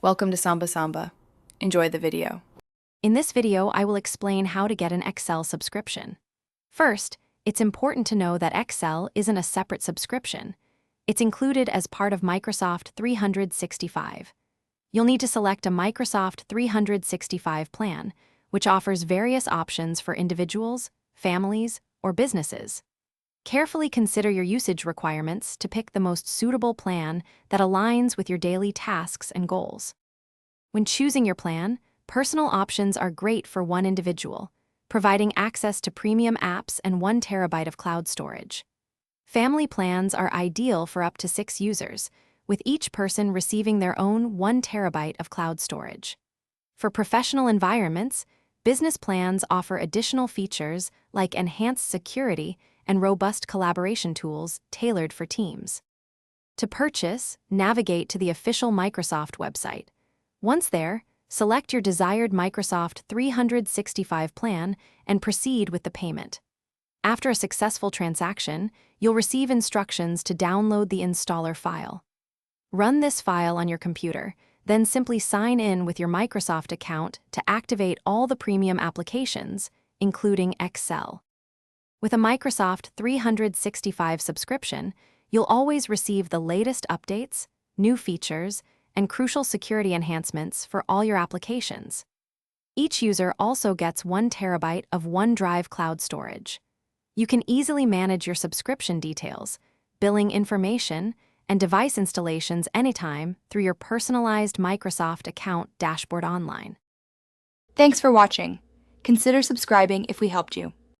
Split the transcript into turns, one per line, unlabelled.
Welcome to Samba Samba. Enjoy the video.
In this video, I will explain how to get an Excel subscription. First, it's important to know that Excel isn't a separate subscription. It's included as part of Microsoft 365. You'll need to select a Microsoft 365 plan, which offers various options for individuals, families, or businesses. Carefully consider your usage requirements to pick the most suitable plan that aligns with your daily tasks and goals. When choosing your plan, personal options are great for one individual, providing access to premium apps and 1 terabyte of cloud storage. Family plans are ideal for up to 6 users, with each person receiving their own 1 terabyte of cloud storage. For professional environments, business plans offer additional features like enhanced security and robust collaboration tools tailored for teams. To purchase, navigate to the official Microsoft website. Once there, select your desired Microsoft 365 plan and proceed with the payment. After a successful transaction, you'll receive instructions to download the installer file. Run this file on your computer, then simply sign in with your Microsoft account to activate all the premium applications, including Excel. With a Microsoft 365 subscription, you'll always receive the latest updates, new features, and crucial security enhancements for all your applications. Each user also gets 1 terabyte of OneDrive cloud storage. You can easily manage your subscription details, billing information, and device installations anytime through your personalized Microsoft account dashboard online.
Thanks for watching. Consider subscribing if we helped you.